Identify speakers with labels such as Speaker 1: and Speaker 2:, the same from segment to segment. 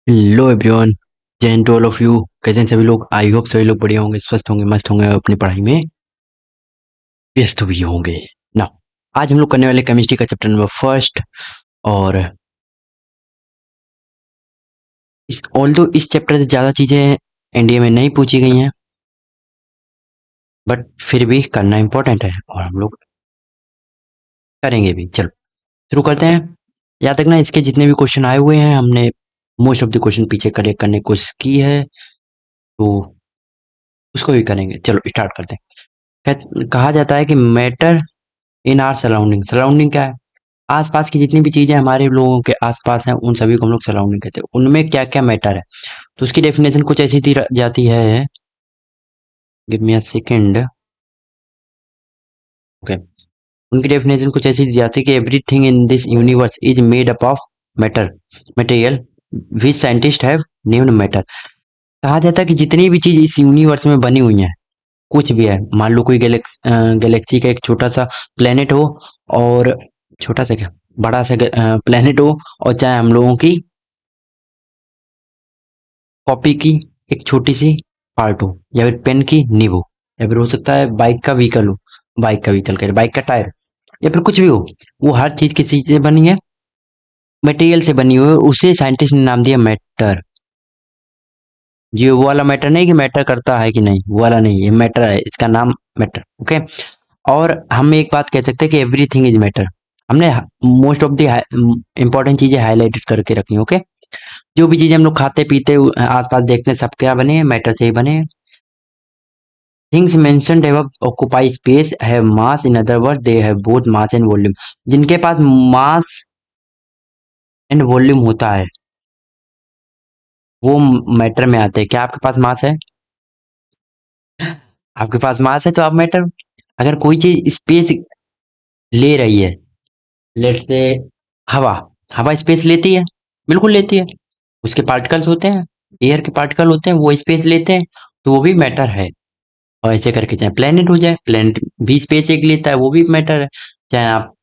Speaker 1: Hello everyone. जय हिंद to all of you. कैसे हैं सभी लोग? आई होप सभी लोग बढ़िया होंगे, स्वस्थ होंगे, मस्त होंगे और अपनी पढ़ाई में व्यस्त भी होंगे ना। आज हम लोग करने वाले केमिस्ट्री का चैप्टर नंबर फर्स्ट। और इस ऑल्दो इस चैप्टर से ज़्यादा चीज़ें एनडीए में नहीं पूछी गई हैं, बट फिर भी करना इम्पोर्टेंट है और हम लोग करेंगे भी। चलो शुरू करते हैं। याद रखना, इसके जितने भी क्वेश्चन आए हुए हैं हमने मोस्ट ऑफ द क्वेश्चन पीछे कलेक्ट करने की कोशिश की है, तो उसको भी करेंगे। चलो स्टार्ट करते हैं। कहा जाता है कि matter in are surrounding. Surrounding क्या है? आसपास की जितनी भी चीजें हमारे लोगों के आसपास हैं उन सभी को हम लोग सराउंडिंग कहते हैं। उनमें क्या क्या मैटर है, तो उसकी डेफिनेशन कुछ ऐसी दी जाती है। Give me a second. Okay. उनकी डेफिनेशन कुछ ऐसी दी जाती है कि everything in this universe is made up of matter material which scientist have named matter. कहा जाता है कि जितनी भी चीज इस यूनिवर्स में बनी हुई है, कुछ भी है, मान लो कोई गैलेक्सी का एक छोटा सा प्लेनेट हो, और छोटा सा क्या, बड़ा सा प्लेनेट हो, और चाहे हम लोगों की कॉपी की एक छोटी सी पार्ट हो, या फिर पेन की नीब हो, या फिर हो सकता है बाइक का व्हीकल हो, बाइक का व्हीकल कह रहे, बाइक का टायर, या फिर कुछ भी हो, वो हर चीज किस चीज से बनी है? मटेरियल से बनी हुई है। उसे साइंटिस्ट ने नाम दिया मैटर। ये वो वाला मैटर नहीं कि मैटर करता है कि नहीं, वो वाला नहीं, ये मैटर है, इसका नाम मैटर। ओके। और हम एक बात कह सकते हैं कि एवरीथिंग इज मैटर। हमने मोस्ट ऑफ द इंपॉर्टेंट चीजें हाईलाइटेड करके रखी, ओके। जो भी चीजें हम लोग खाते पीते आसपास देखते हैं, सब क्या बने हैं? मैटर से ही बने हैं। Things mentioned above occupy space have mass, in other words they have both mass and volume। जिनके पास मास एंड वॉल्यूम होता है वो मैटर में आते हैं। क्या आपके पास मास है? आपके पास मास है तो आप मैटर। अगर कोई चीज स्पेस ले रही है, लेट्स से हवा, हवा स्पेस लेती है, बिल्कुल लेती है। उसके पार्टिकल्स होते हैं, एयर के पार्टिकल होते हैं, वो स्पेस लेते हैं, तो वो भी मैटर है। और ऐसे करके चाहे प्लेनेट हो जाए, प्लेनेट भी स्पेस एक लेता है, वो भी मैटर है। चाहे आप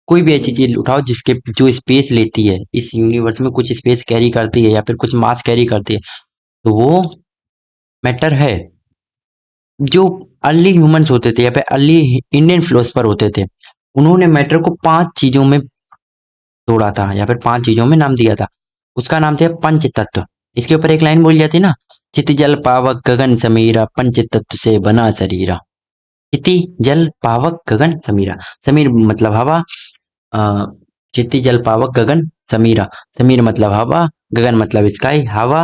Speaker 1: कोई भी ऐसी चीज उठाओ जिसके जो स्पेस लेती है, इस यूनिवर्स में कुछ स्पेस कैरी करती है या फिर कुछ मास कैरी करती है, तो वो मैटर है। जो अर्ली ह्यूमंस होते थे या फिर अर्ली इंडियन फिलोसफर होते थे, उन्होंने मैटर को 5 चीजों में तोड़ा था या फिर 5 चीजों में नाम दिया था। उसका नाम था पंच तत्व। इसके ऊपर एक लाइन बोली जाती है ना, चित जल पावक गगन समीरा, पंच तत्व से बना शरीरा। चिति जल पावक गगन समीरा। समीर मतलब हवा, अ, चिति जल पावक गगन समीरा। समीर मतलब हवा, गगन मतलब स्काई, हवा।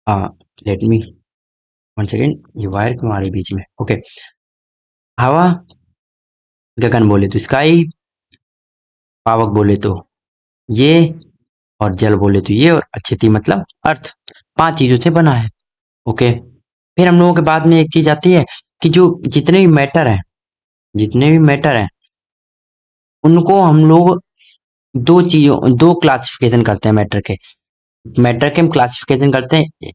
Speaker 1: लेट मी वन सेकेंड, ये वायर क्यों आ रही बीच में? ओके। हवा, गगन बोले तो स्काई, पावक बोले तो ये, और जल बोले तो ये, और अक्षिति मतलब अर्थ। 5 चीजों से बना है। ओके। फिर हम लोगों के बाद में एक चीज आती है कि जो जितने भी मैटर हैं, जितने भी मैटर हैं, उनको हम लोग दो क्लासिफिकेशन करते हैं मैटर के। मैटर के हम क्लासिफिकेशन करते हैं,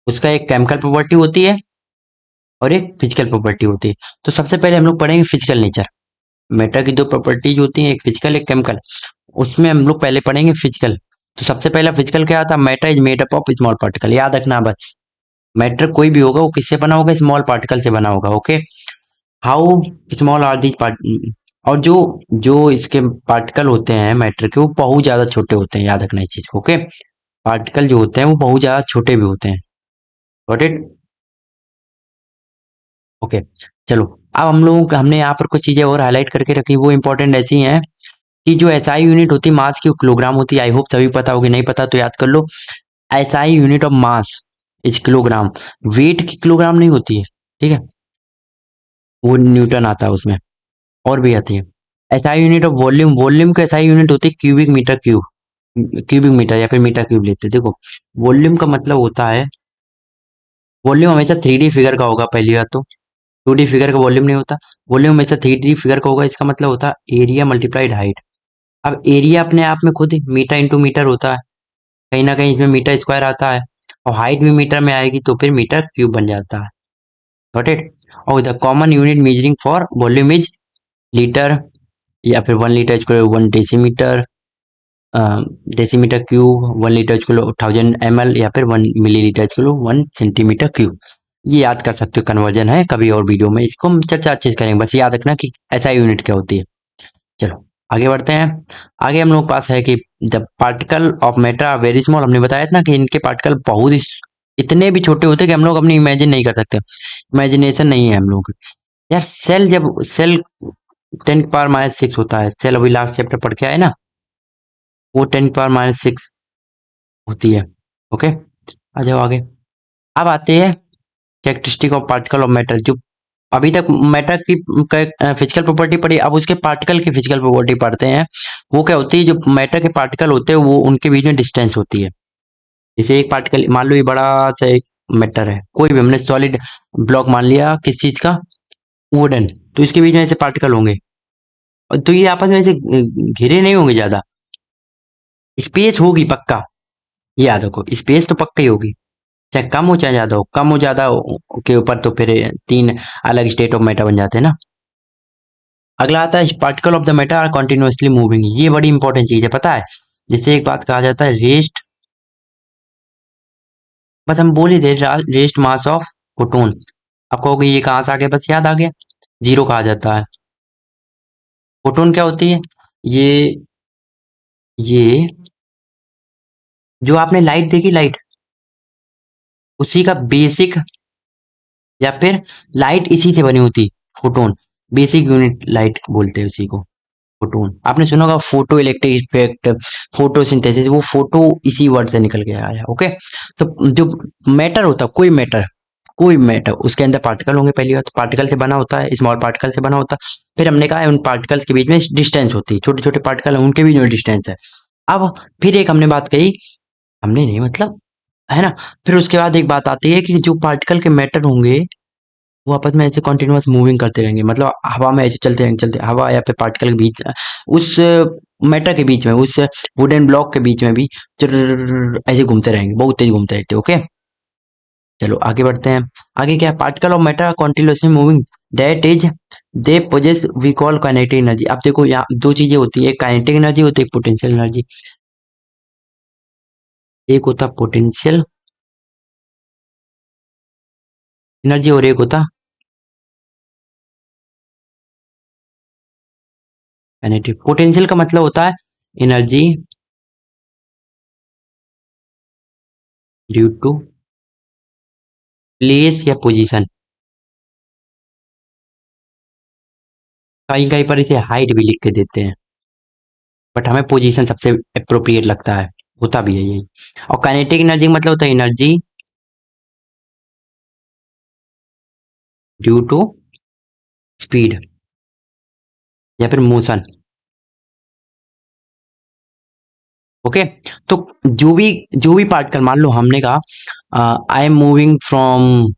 Speaker 1: उसका एक केमिकल प्रॉपर्टी होती है और एक फिजिकल प्रॉपर्टी होती है। तो सबसे पहले हम लोग पढ़ेंगे फिजिकल नेचर। मैटर की 2 प्रॉपर्टीज होती हैं, एक फिजिकल एक केमिकल। उसमें हम लोग पहले पढ़ेंगे फिजिकल। तो सबसे पहला फिजिकल क्या था? Matter is made up of small particle. याद रखना बस, मैटर कोई भी होगा वो किससे बना होगा? स्मॉल पार्टिकल से बना होगा। Okay. How small are these part. और जो जो इसके पार्टिकल होते हैं मैटर के, वो बहुत ज्यादा छोटे होते हैं। याद रखना इस चीज को। ओके। पार्टिकल जो होते हैं वो बहुत ज्यादा छोटे भी होते हैं। Got it? ओके। चलो, अब हम लोगों का हमने यहाँ पर कुछ चीजें और हाईलाइट करके रखी, वो इंपॉर्टेंट ऐसी हैं कि जो एसआई यूनिट होती है मास की, वो किलोग्राम होती है। आई होप सभी पता होगी, नहीं पता तो याद कर लो। SI unit of mass is kilogram. Weight की किलोग्राम नहीं होती है, ठीक है, वो न्यूटन आता है उसमें। और भी आती है। SI unit of volume, volume का एसआई यूनिट होती है cubic metre cube. Cubic metre या फिर मीटर क्यूब लेते हैं। देखो, वॉल्यूम का मतलब होता है, वॉल्यूम हमेशा 3D फिगर का होगा पहली बात तो। 2D फिगर का वॉल्यूम नहीं होता। वॉल्यूम हमेशा 3D फिगर का होगा। इसका मतलब होता है एरिया मल्टीप्लाइड हाइट। अब एरिया अपने आप में खुद ही मीटर इंटू मीटर होता है, कहीं ना कहीं इसमें मीटर स्क्वायर आता है, और हाइट भी मीटर में आएगी तो फिर मीटर क्यूब बन जाता है। Got it? और the common unit measuring for volume is litre, या फिर 1 litre equal 1 decimetre, decimetre cube, 1 litre kilo 1000 ml, या फिर 1 मिलीलीटर किलो 1 सेंटीमीटर क्यूब। ये याद कर सकते हो, कन्वर्जन है, कभी और वीडियो में इसको हम चर्चा अच्छे से करेंगे, बस याद रखना कि ऐसा यूनिट क्या होती है। चलो आगे बढ़ते हैं। आगे हम लोग पास है कि the particle of matter are very small. हमने बताया था ना कि इनके पार्टिकल बहुत ही इतने भी छोटे होते हैं कि हम लोग अपनी इमेजिन नहीं कर सकते, इमेजिनेशन नहीं है हम लोग। यार सेल, जब सेल 10⁻⁻6 होता है, सेल अभी लास्ट चैप्टर पढ़ के आए ना, वो 10⁻⁻6 होती है। ओके, आ जाओ आगे। अब आते हैं characteristic of particle of matter. जो अभी तक मैटर की फिजिकल प्रॉपर्टी पढ़ी, अब उसके पार्टिकल की फिजिकल प्रॉपर्टी पढ़ते हैं। वो क्या होती है, जो मैटर के पार्टिकल होते हैं वो उनके बीच में डिस्टेंस होती है। जैसे एक पार्टिकल, मान लो ये बड़ा सा एक मैटर है, कोई भी हमने सॉलिड ब्लॉक मान लिया, किस चीज का, वुडन, तो इसके बीच में ऐसे पार्टिकल होंगे, और तो ये आपस में ऐसे घिरे नहीं होंगे ज्यादा, स्पेस होगी पक्का, ये याद रखो, स्पेस तो पक्का ही होगी, चाहे कम हो चाहे ज्यादा हो, कम हो ज्यादा के ऊपर तो फिर तीन अलग स्टेट ऑफ मैटर बन जाते हैं ना। अगला आता है particle of the matter are continuously moving. ये बड़ी इंपॉर्टेंट चीज है, पता है, जैसे एक बात कहा जाता है रेस्ट, बस हम बोल ही दे, रेस्ट मास ऑफ फोटोन। आप कहोगे ये कहाँ से आ गया, बस याद आ गया, जीरो कहा जाता है। फोटोन क्या होती है, ये ये जो आपने लाइट देखी, लाइट, उसी का बेसिक, या फिर लाइट इसी से बनी होती, फोटोन, बेसिक यूनिट लाइट बोलते हैं उसी को, फोटोन। आपने सुना होगा फोटो इलेक्ट्रिक इफेक्ट, फोटोसिंथेसिस, वो फोटो इसी वर्ड से निकल के आया। ओके, तो जो मैटर होता है, कोई मैटर उसके अंदर पार्टिकल होंगे, पहली बात पार्टिकल से बना होता है, स्मॉल पार्टिकल से बना होता है। फिर हमने कहा है उन पार्टिकल्स के बीच में डिस्टेंस होती है, छोटे छोटे पार्टिकल हैं उनके बीच में डिस्टेंस है। अब फिर एक हमने बात कही, हमने नहीं मतलब, है ना, फिर उसके बाद एक बात आती है कि जो पार्टिकल के मैटर होंगे वो आपस में ऐसे कंटिन्यूअस मूविंग करते रहेंगे, मतलब हवा में ऐसे चलते रहेंगे, चलते हवा या फिर पार्टिकल के बीच, उस मैटर के बीच में, उस वुडन ब्लॉक के बीच में भी ऐसे घूमते रहेंगे, बहुत तेज घूमते रहते। ओके, चलो आगे बढ़ते हैं। आगे क्या, particle of matter continuously moving, that is they possess we call kinetic energy. अब देखो यहाँ दो चीजें होती है, एक काइनेटिक एनर्जी होती है, एक पोटेंशियल एनर्जी। एक होता पोटेंशियल एनर्जी और एक होता काइनेटिक। पोटेंशियल का मतलब होता है एनर्जी ड्यू टू प्लेस या पोजीशन, कहीं कहीं पर इसे हाइट भी लिख के देते हैं, बट हमें पोजीशन सबसे अप्रोप्रिएट लगता है, होता भी है यही। और काइनेटिक एनर्जी मतलब होता है एनर्जी ड्यू टू स्पीड या फिर मोशन। ओके, तो जो भी पार्टिकल, मान लो हमने कहा I am moving from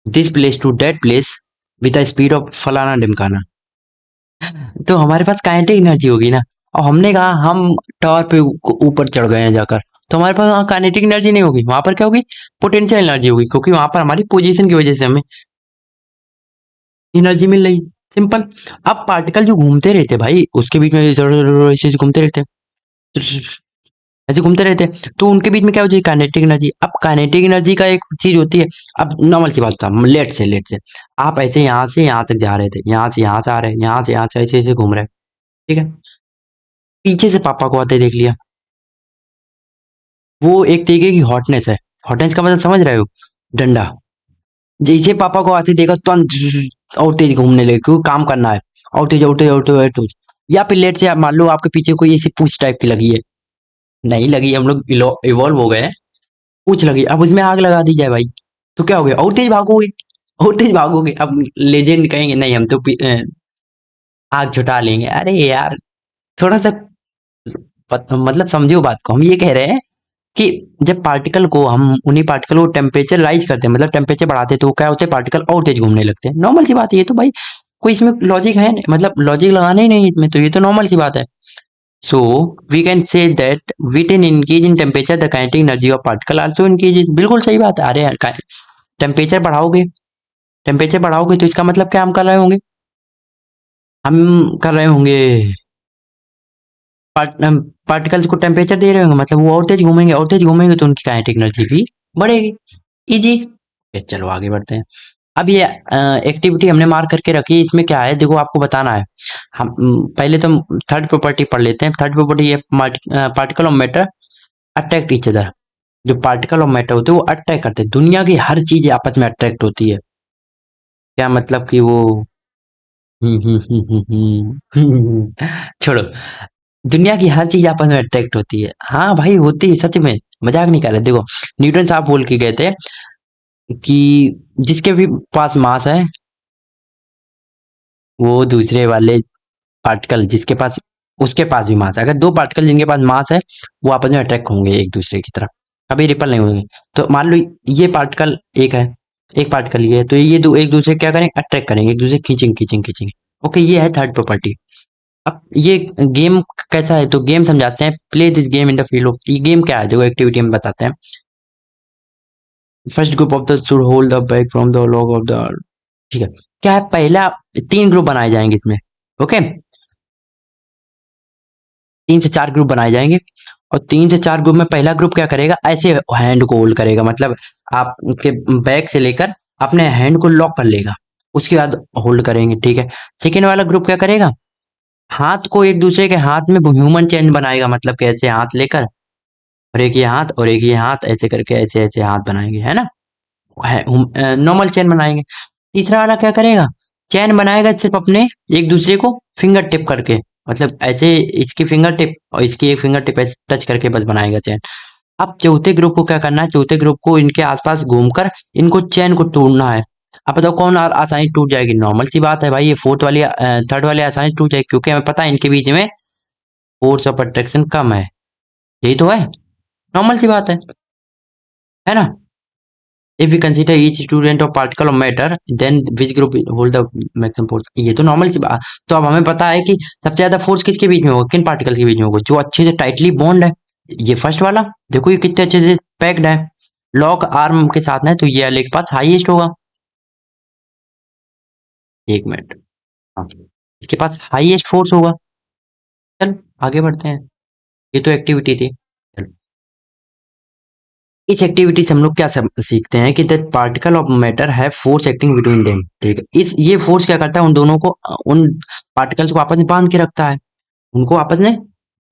Speaker 1: this place to that place with the speed of फलाना ढिमकाना, तो हमारे पास काइनेटिक एनर्जी होगी ना। और हमने कहा हम टावर पे ऊपर चढ़ गए हैं जाकर, तो हमारे पास वहाँ काइनेटिक एनर्जी नहीं होगी, वहां पर क्या होगी, पोटेंशियल एनर्जी होगी, क्योंकि वहां पर हमारी पोजीशन की वजह से हमें एनर्जी मिल रही, सिंपल। अब पार्टिकल जो घूमते रहते भाई, उसके बीच में ऐसे ऐसे घूमते रहते, ऐसे घूमते रहते, तो उनके बीच में क्या हो जाएगी, काइनेटिक एनर्जी। अब काइनेटिक एनर्जी का एक चीज होती है, अब नॉर्मल सी बात था, लेट से आप ऐसे यहाँ से यहाँ तक जा रहे थे, यहाँ से यहाँ से आ रहे हैं, यहाँ से ऐसे ऐसे घूम रहे हैं, ठीक है, पीछे से पापा को आते देख लिया, वो एक तरीके की हॉटनेस है। हॉटनेस का मतलब समझ रहे हो, डंडा, जैसे पापा को आते देखा तुरंत और तेज घूमने लगे, क्योंकि काम करना है, और तेज। या फिर लेट से आप मान लो आपके पीछे कोई ऐसी पूछ टाइप की लगी है, नहीं लगी, हम लोग इवॉल्व हो गए हैं, पूछ लगी, अब उसमें आग लगा दी जाए भाई, तो क्या हो गया, और तेज भागोगे, और तेज भागोगे। अब लेजेंड कहेंगे नहीं हम तो आग छुटा लेंगे, अरे यार थोड़ा सा मतलब समझो बात को, हम ये कह रहे हैं कि जब पार्टिकल को हम उन्हीं पार्टिकल को टेम्परेचर राइज करते हैं, मतलब टेम्परेचर बढ़ाते हैं, तो वो क्या होते हैं, पार्टिकल और तेज घूमने लगते हैं, नॉर्मल सी बात है ये तो भाई, कोई इसमें लॉजिक है नहीं, मतलब लॉजिक लगाना ही नहीं इसमें, तो ये तो नॉर्मल सी बात है। So we can say that with in increase in temperature the kinetic energy of particle also increase, बिल्कुल सही बात है। अरे यार टेम्परेचर बढ़ाओगे, टेम्परेचर बढ़ाओगे तो इसका मतलब क्या हम कर रहे होंगे, हम कर रहे होंगे पार्टिकल्स को टेम्परेचर दे रहे होंगे, मतलब वो और तेज घूमेंगे तो उनकी काइनेटिक एनर्जी भी बढ़ेगी। इजी। चलो आगे बढ़ते हैं। अब ये एक्टिविटी हमने मार्क करके रखी है, इसमें क्या है देखो आपको बताना है। हम पहले तो थर्ड प्रॉपर्टी पढ़ लेते हैं। थर्ड प्रॉपर्टी ये particle of matter attract each other. जो पार्टिकल ऑफ मैटर होते हैं वो अट्रैक्ट करते हैं, दुनिया की हर चीज आपस में अट्रैक्ट होती है। क्या मतलब कि वो छोड़ो। दुनिया की हर चीज आपस में अट्रैक्ट होती है, हाँ भाई होती है, सच में मजाक नहीं कर रहे। देखो न्यूटन साहब बोल के गए थे कि जिसके भी पास मास है वो दूसरे वाले पार्टिकल जिसके पास उसके पास भी मास है, अगर दो पार्टिकल जिनके पास मास है वो आपस में अट्रैक्ट होंगे एक दूसरे की तरफ, कभी रिपल नहीं होंगे। तो मान लो ये पार्टिकल एक है, एक पार्टिकल ये है, तो ये दो एक दूसरे क्या करेंगे, अट्रैक्ट करेंगे, एक दूसरे खींचेंगे। ओके, ये है थर्ड प्रॉपर्टी। अब ये गेम कैसा है तो गेम समझाते हैं। Play this game in the field of, ये गेम क्या है जो एक्टिविटी में बताते हैं। First group of the should hold the bag from the log of the, ठीक है। क्या है, पहला तीन ग्रुप बनाए जाएंगे इसमें। ओके, तीन से चार ग्रुप बनाए जाएंगे, और तीन से चार ग्रुप में पहला ग्रुप क्या करेगा, ऐसे हैंड को होल्ड करेगा, मतलब आपके बैक से लेकर अपने हैंड को लॉक कर लेगा, उसके बाद होल्ड करेंगे, ठीक है। सेकेंड वाला ग्रुप क्या करेगा, हाथ को एक दूसरे के हाथ में ह्यूमन चेन बनाएगा, मतलब कैसे हाथ लेकर और एक ये हाथ और एक ये हाथ ऐसे करके ऐसे ऐसे हाथ बनाएंगे, है ना, नॉर्मल चेन बनाएंगे। तीसरा वाला क्या करेगा, चेन बनाएगा सिर्फ अपने एक दूसरे को फिंगर टिप करके, मतलब ऐसे इसकी फिंगर टिप और इसकी एक फिंगर टिप ऐसे टच करके बस बनाएगा चेन। अब चौथे ग्रुप को क्या करना है, चौथे ग्रुप को इनके आसपास घूमकर इनको चेन को तोड़ना है। अब बताओ कौन आसानी टूट जाएगी, नॉर्मल सी बात है भाई, ये फोर्थ वाली थर्ड वाली आसानी टूट जाएगी, क्योंकि हमें पता है इनके बीच में फोर्स ऑफ अट्रैक्शन कम है, यही तो है, नॉर्मल सी बात है ना। If we consider each student of particle of matter, then which group will hold the maximum force? ये तो नॉर्मल सी बात। तो अब हमें पता है कि सबसे ज्यादा फोर्स किसके बीच में होगा, किन पार्टिकल के बीच में होगा, जो अच्छे से टाइटली बॉन्ड है। ये फर्स्ट वाला, देखो ये कितने अच्छे से पैक्ड है, लॉक आर्म के साथ है, तो ये वाले के पास हाईएस्ट होगा। एक मिनट, हाँ, इसके पास हाईएस्ट फोर्स होगा। चल आगे बढ़ते हैं, ये तो एक्टिविटी थी। चलो, इस एक्टिविटी से हम लोग क्या सीखते हैं कि दैट पार्टिकल ऑफ मैटर है फोर्स एक्टिंग बिटवीन देम, ठीक है। इस ये फोर्स क्या करता है, उन दोनों को उन पार्टिकल्स को आपस में बांध के रखता है, उनको आपस में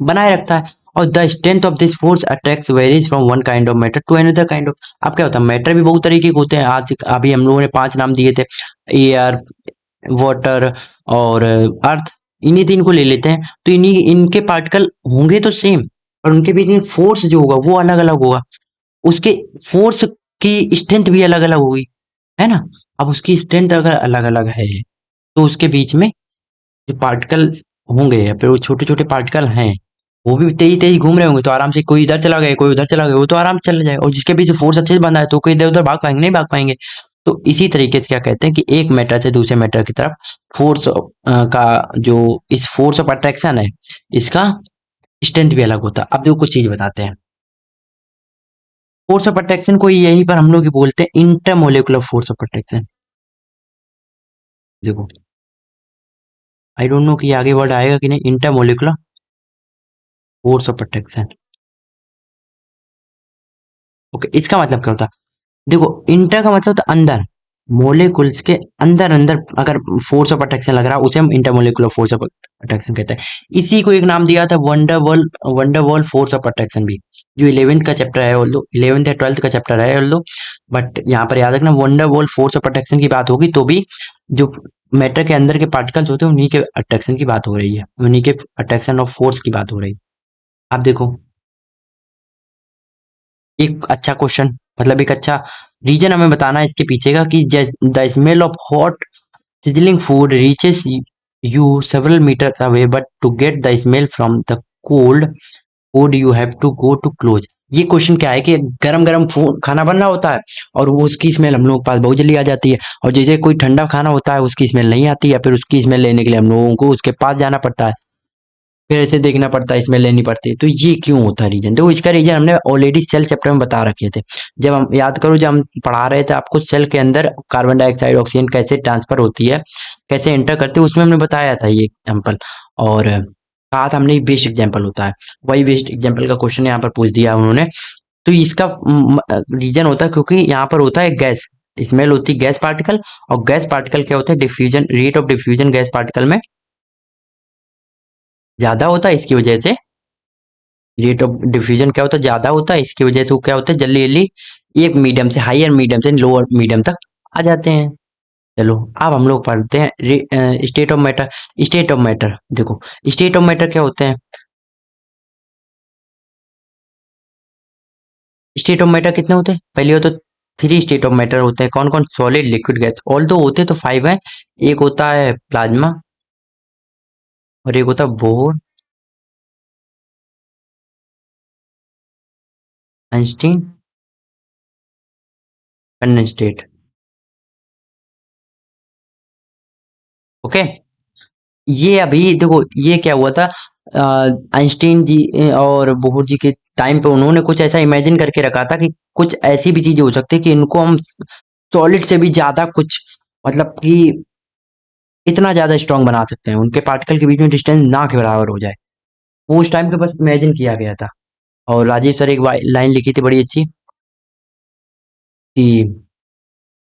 Speaker 1: बनाए रखता है। और the strength of this force attracts varies from one kind of matter to another kind of. अब क्या होता है, मैटर भी बहुत तरीके के होते हैं, आज अभी हम लोगों ने 5 नाम दिए थे, एयर, वाटर और अर्थ, इन्हीं तीन को ले लेते हैं, तो इन्हीं इनके पार्टिकल होंगे तो सेम, और उनके बीच में फोर्स जो होगा वो अलग अलग होगा, उसके फोर्स की स्ट्रेंथ भी अलग अलग होगी, है ना। अब उसकी स्ट्रेंथ अगर अलग अलग है तो उसके बीच में जो पार्टिकल होंगे या फिर वो छोटे छोटे पार्टिकल हैं वो भी तेजी तेजी घूम रहे होंगे, तो आराम से कोई इधर चला गया कोई उधर चला गया, वो तो आराम से चला जाएगा, और जिसके पीछे फोर्स अच्छे से बंधा है तो कोई इधर उधर भाग पाएंगे, नहीं भाग पाएंगे। तो इसी तरीके से क्या कहते हैं कि एक मैटर से दूसरे मैटर की तरफ फोर्स का जो इस फोर्स ऑफ अट्रैक्शन है इसका स्ट्रेंथ भी अलग होता है। अब देखो कुछ चीज बताते हैं, फोर्स ऑफ अट्रैक्शन को यहीं पर हम लोग बोलते हैं इंटरमोलिकुलर फोर्स ऑफ अट्रैक्शन। देखो आई डोंट नो कि आगे वर्ड आएगा कि नहीं, intermolecular force of attraction. Okay, इसका मतलब क्या होता है, देखो इंटर का मतलब होता है अंदर, मोलिकुल्स के अंदर अंदर अगर फोर्स ऑफ अट्रैक्शन लग रहा है उसे हम इंटरमोलिकुलर फोर्स ऑफ अट्रैक्शन कहते हैं। इसी को एक नाम दिया था वंडरवॉल फोर्स ऑफ अट्रैक्शन भी, जो 11th का चैप्टर है, ऑल्दो 11th या 12th का चैप्टर है ऑल्दो, बट यहाँ पर याद रखना वंडरवॉल फोर्स ऑफ अट्रैक्शन की बात होगी तो भी जो मैटर के अंदर के पार्टिकल्स होते हैं उन्हीं के अट्रैक्शन की बात हो रही है, उन्हीं के अट्रैक्शन ऑफ फोर्स की बात हो रही है। आप देखो एक अच्छा क्वेश्चन, मतलब एक अच्छा रीजन हमें बताना है इसके पीछे का कि the smell of hot sizzling food reaches you several meters away, but to get the smell from the cold food you have to go too close। ये क्वेश्चन क्या है कि गरम गरम खाना बन रहा होता है और वो उसकी स्मेल हम लोगों के पास बहुत जल्दी आ जाती है, और जैसे कोई ठंडा खाना होता है उसकी स्मेल नहीं आती, या फिर उसकी स्मेल लेने के लिए हम लोगों को उसके पास जाना पड़ता है, फिर ऐसे देखना पड़ता है, स्मेल लेनी पड़ती है। तो ये क्यों होता है रीजन, तो इसका रीजन हमने ऑलरेडी सेल चैप्टर में बता रखे थे। जब हम याद करो, जब हम पढ़ा रहे थे आपको सेल के अंदर कार्बन डाइऑक्साइड ऑक्सीजन कैसे ट्रांसफर होती है, कैसे एंटर करती है, उसमें हमने बताया था ये एग्जाम्पल। और कहा था हमने बेस्ट एग्जाम्पल होता है, वही बेस्ट एग्जाम्पल का क्वेश्चन यहाँ पर पूछ दिया उन्होंने। तो इसका रीजन होता है क्योंकि यहाँ पर होता है गैस, स्मेल होती है गैस पार्टिकल, और गैस पार्टिकल क्या होता है, diffusion rate of diffusion gas particle में ज्यादा होता है, इसकी वजह से रेट ऑफ डिफ्यूजन क्या होता है, ज्यादा होता है, इसकी वजह से वो क्या होता है, जल्दी जल्दी एक मीडियम से हायर मीडियम से लोअर मीडियम तक आ जाते हैं। चलो अब हम लोग पढ़ते हैं state of matter. State of matter देखो, स्टेट ऑफ मैटर क्या होते हैं, स्टेट ऑफ मैटर कितने होते हैं, पहले हो तो थ्री स्टेट ऑफ मैटर होते हैं, कौन कौन, सॉलिड लिक्विड गैस, ऑल दो होते तो फाइव है, एक होता है प्लाज्मा और एक होता है बोर आइंस्टीन कंडेंसेट। ओके, ये अभी देखो ये क्या हुआ था, आइंस्टीन जी और बोहर जी के टाइम पे उन्होंने कुछ ऐसा इमेजिन करके रखा था कि कुछ ऐसी भी चीजें हो सकती है कि इनको हम सॉलिड से भी ज्यादा कुछ, मतलब कि इतना ज्यादा स्ट्रांग बना सकते हैं, उनके पार्टिकल के बीच में डिस्टेंस ना के बराबर हो जाए, वो उस टाइम पे बस इमेजिन किया गया था। और राजीव सर एक लाइन लिखी थी बड़ी अच्छी कि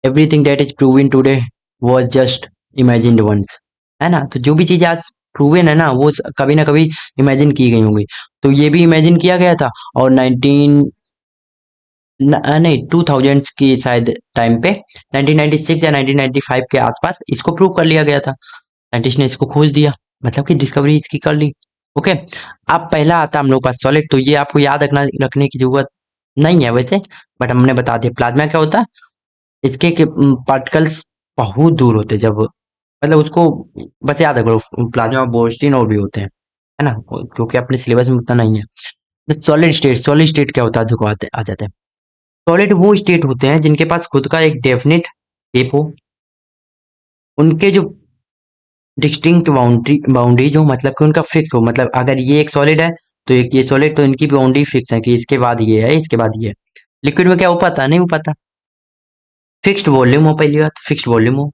Speaker 1: everything that is proven today was just imagined once, है ना। तो जो भी चीजें आज प्रूवन है ना वो कभी ना कभी इमेजिन की गई होंगी, तो ये भी इमेजिन किया गया था। और 19 नहीं 2000 की शायद टाइम पे 1996 या 1995 के आसपास इसको प्रूव कर लिया गया था, साइंटिस्ट ने इसको खोज दिया, मतलब कि डिस्कवरी इसकी कर ली। ओके, अब पहला आता है हम लोग पास सॉलिड, तो ये आपको याद रखने की जरूरत नहीं है वैसे, बट हमने बता दिया। प्लाज्मा क्या होता है, इसके पार्टिकल्स बहुत दूर होते हैं, जब मतलब उसको बस याद रखो, प्लाज्मा बोस्टिन और भी होते हैं, है ना, क्योंकि अपने सिलेबस में उतना नहीं है। सॉलिड स्टेट, सॉलिड स्टेट क्या होता है देखो आ जाते हैं। सॉलिड वो स्टेट होते हैं जिनके पास खुद का एक डेफिनेट शेप हो, उनके जो डिस्टिंक्ट बाउंड्री जो मतलब कि उनका फिक्स हो, मतलब अगर ये एक सॉलिड है तो एक ये सॉलिड, तो इनकी बाउंड्री फिक्स है कि इसके बाद ये है, इसके बाद ये है। लिक्विड में क्या हो पाता, नहीं हो पाता, फिक्स्ड वॉल्यूम हो, पहली बात फिक्स्ड वॉल्यूम हो।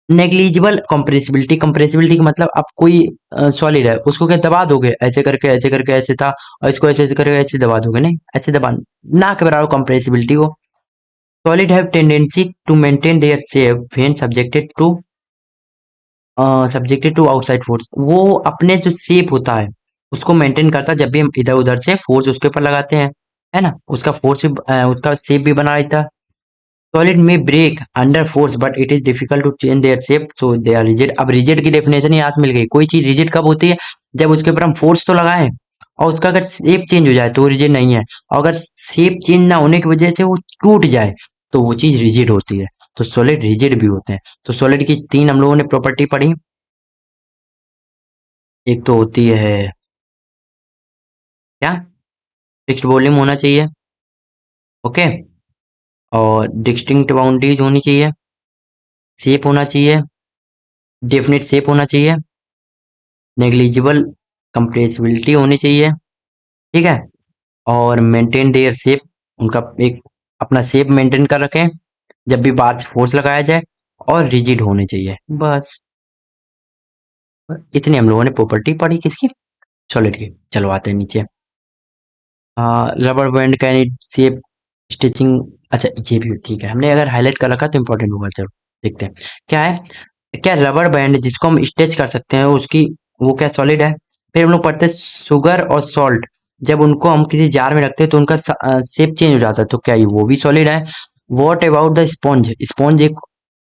Speaker 1: नेग्लिजिबल कंप्रेसिबिलिटी, कंप्रेसिबिलिटी का मतलब आप कोई सॉलिड है उसको क्या दबा दोगे, ऐसे करके ऐसे था, और इसको ऐसे ऐसे करके ऐसे दबा दोगे, नहीं ऐसे दबा ना के बराबर कंप्रेसिबिलिटी हो। Solid have tendency to maintain their shape when subjected to outside force, वो अपने जो शेप होता है उसको मेंटेन करता है जब भी हम इधर उधर से फोर्स उसके ऊपर लगाते हैं, है ना, उसका फोर्स भी उसका शेप भी बना रहता है। सॉलिड में break under force but it is difficult to change their shape so they are rigid. अब रिजिड की डेफिनेशन ही आज मिल गई, कोई चीज रिजिड कब होती है, जब उसके ऊपर हम फोर्स तो लगाएं और उसका अगर शेप चेंज हो जाए तो वो रिजिड नहीं है, और अगर शेप चेंज ना होने की वजह से वो टूट जाए तो वो चीज रिजिड होती है। तो सॉलिड रिजिड भी होते हैं। तो सॉलिड की तीन हम लोगों ने प्रॉपर्टी पढ़ी, एक तो होती है क्या, फिक्स्ड वॉल्यूम होना चाहिए, ओके, और डिस्टिंक्ट बाउंड्रीज होनी चाहिए, शेप होना चाहिए, डेफिनेट शेप होना चाहिए, नेग्लिजिबल कंप्रेसिबिलिटी होनी चाहिए, ठीक है, और मेंटेन देयर शेप, उनका एक अपना शेप मेंटेन कर रखें जब भी बाहर से फोर्स लगाया जाए, और रिजिड होने चाहिए, बस इतनी हम लोगों ने प्रॉपर्टी पढ़ी किसकी, सॉलिड की। चलो आते हैं नीचे। Rubber band can shape stitching, अच्छा ये भी ठीक है, हमने अगर हाईलाइट कर रखा तो इंपॉर्टेंट होगा, चलो देखते हैं क्या है। क्या रबर बैंड जिसको हम स्ट्रेच कर सकते हैं उसकी, वो क्या सॉलिड है। फिर हम लोग पढ़ते हैं शुगर और सॉल्ट, जब उनको हम किसी जार में रखते हैं तो उनका शेप चेंज हो जाता है, तो क्या ये वो भी सॉलिड है। What about the sponge, sponge एक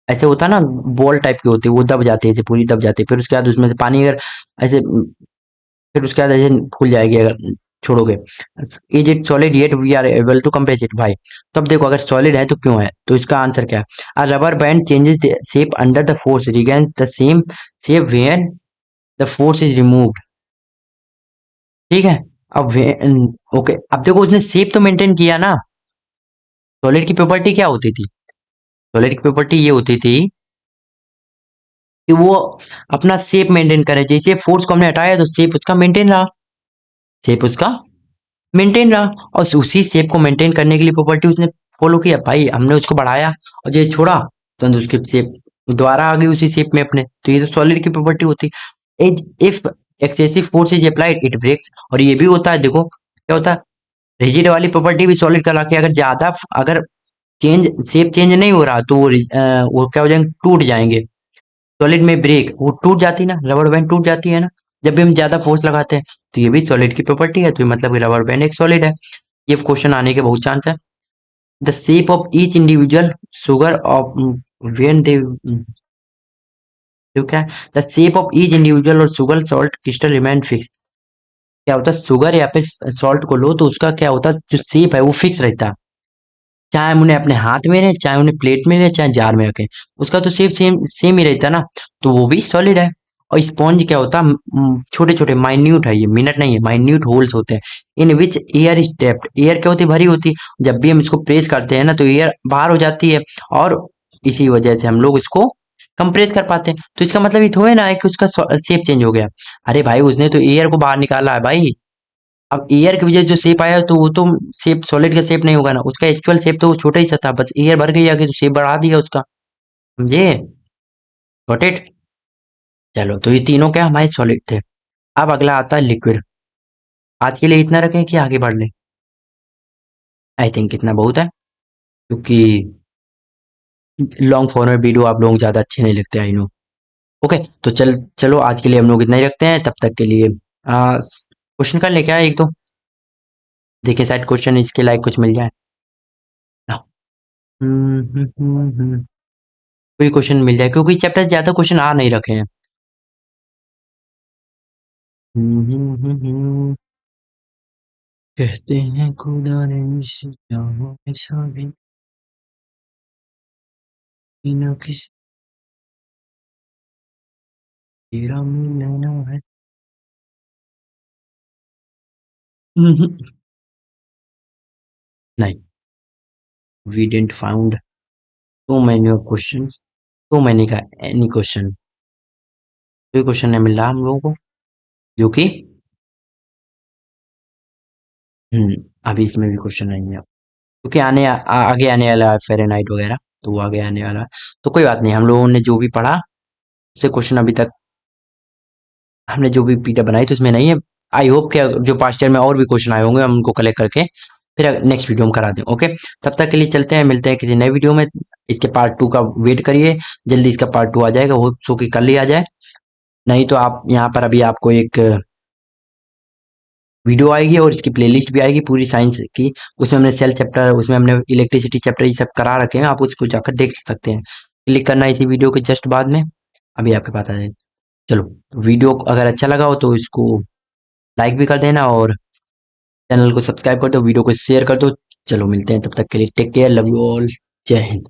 Speaker 1: ऐसे होता है ना, बॉल टाइप की होती है, वो दब जाती है, ऐसे पूरी दब जाती है, फिर उसके बाद उसमें से पानी अगर ऐसे, फिर उसके बाद ऐसे फूल जाएगी अगर छोड़ोगे। Is it solid yet we are able to compress it भाई, तो अब देखो अगर सॉलिड है तो क्यों है, तो इसका आंसर क्या है, अ rubber band changes the shape under the force regains the same shape when the force is removed, ठीक है। अब ओके, अब देखो उसने शेप तो मेंटेन किया ना। सॉलिड की प्रॉपर्टी क्या होती थी, सॉलिड की प्रॉपर्टी ये होती थी कि वो अपना शेप मेंटेन करे, जैसे फोर्स को हमने हटाया तो शेप उसका मेंटेन रहा, शेप उसका मेंटेन रहा, और उसी शेप को मेंटेन करने के लिए प्रॉपर्टी उसने फॉलो किया भाई, हमने उसको बढ़ाया और ये छोड़ा तो उसकी शेप दोबारा आ गई उसी शेप में अपने, तो ये तो सॉलिड की प्रॉपर्टी होती। If excessive force is applied it breaks. और ये भी होता है, देखो क्या होता है, रिजिड वाली प्रॉपर्टी भी सॉलिड का लाके अगर ज्यादा, अगर चेंज शेप चेंज नहीं हो रहा तो वो क्या हो जाएंगे, टूट जाएंगे। सॉलिड में ब्रेक वो टूट जाती है ना, रबर बैंड टूट जाती है ना जब भी हम ज्यादा फोर्स लगाते हैं। तो ये भी सॉलिड की प्रॉपर्टी है, तो ये मतलब कि रबर बैंड एक सॉलिड है। ये क्वेश्चन आने के बहुत चांस है। The shape of each individual sugar of when they, जो क्या है, the shape of each individual और sugar salt crystal remain fix. क्या होता है, शुगर या फिर सॉल्ट को लो तो उसका क्या होता है, जो शेप है वो फिक्स रहता है। चाहे हम उन्हें अपने हाथ में रहे, चाहे उन्हें प्लेट में रहे, चाहे जार में रखें, उसका तो शेप सेम सेम ही रहता है ना। तो वो भी सॉलिड है। और स्पॉन्ज क्या होता है, छोटे छोटे माइन्यूट है, ये मिनट नहीं है, माइन्यूट होल्स होते हैं इन विच एयर इज ट्रैप्ड। एयर क्या होती है, भरी होती है। जब भी हम इसको प्रेस करते हैं ना तो एयर बाहर हो जाती है, और इसी वजह से हम लोग इसको कंप्रेस कर पाते हैं। तो इसका मतलब ये थोड़ा ना है कि उसका शेप चेंज हो गया। अरे भाई, उसने तो एयर को बाहर निकाला है भाई। अब एयर की वजह से जो शेप आया तो वो तो शेप सॉलिड का शेप नहीं होगा ना, उसका एक्चुअल शेप तो वो छोटा ही सा था, बस एयर भर गई आगे तो शेप बढ़ा दिया उसका। समझे? Got it? चलो, तो ये तीनों क्या हमारे सॉलिड थे। अब अगला आता है लिक्विड। आज के लिए इतना रखें कि आगे बढ़ लें? आई थिंक इतना बहुत है, क्योंकि लॉन्ग फॉर्म में वीडियो आप लोगों को ज्यादा अच्छे नहीं लगते, आई नो। ओके, तो चलो आज के लिए हम लोग इतना ही रखते हैं, तब तक के लिए क्वेश्चन कर ले क्या एक दो, देखिए शायद क्वेश्चन इसके लायक कुछ मिल जाए ना। कोई क्वेश्चन मिल जाए, क्योंकि चैप्टर ज्यादा क्वेश्चन आ नहीं रखे हैं। कहते हैं खुदा ने इस जहां में सभी न किसी तेरा मिलना है। नहीं, we didn't found so many of questions, तो मैंने कहा एनी क्वेश्चन, कोई क्वेश्चन नहीं मिल रहा हम लोगों को, जो कि अभी इसमें भी क्वेश्चन नहीं है, क्योंकि आगे आने वाला है फ़ारेनहाइट वगैरह, तो वो आगे आने वाला है। तो कोई बात नहीं, हम लोगों ने जो भी पढ़ा उससे क्वेश्चन अभी तक, हमने जो भी पीडीएफ बनाई तो उसमें नहीं है। आई होप कि जो पास्ट ईयर में और भी क्वेश्चन आए होंगे हम उनको कलेक्ट करके फिर नेक्स्ट वीडियो में करा दें। ओके, तब तक के लिए चलते हैं, मिलते हैं किसी नए वीडियो में। इसके पार्ट 2 का वेट करिए, जल्दी इसका पार्ट 2 आ जाएगा, हो सो कि कल ही आ जाए। नहीं तो आप यहाँ पर अभी आपको एक वीडियो आएगी और इसकी प्लेलिस्ट भी आएगी पूरी साइंस की। उसमें हमने सेल चैप्टर, उसमें हमने इलेक्ट्रिसिटी चैप्टर ये सब करा रखे हैं, आप उसको जाकर देख सकते हैं। क्लिक करना है इसी वीडियो के जस्ट बाद में, अभी आपके पास आ जाएगा। चलो, वीडियो अगर अच्छा लगा हो तो इसको लाइक भी कर देना, और चैनल को सब्सक्राइब कर दो, वीडियो को शेयर कर दो। चलो मिलते हैं, तब तक के लिए take care, love you all, जय हिंद।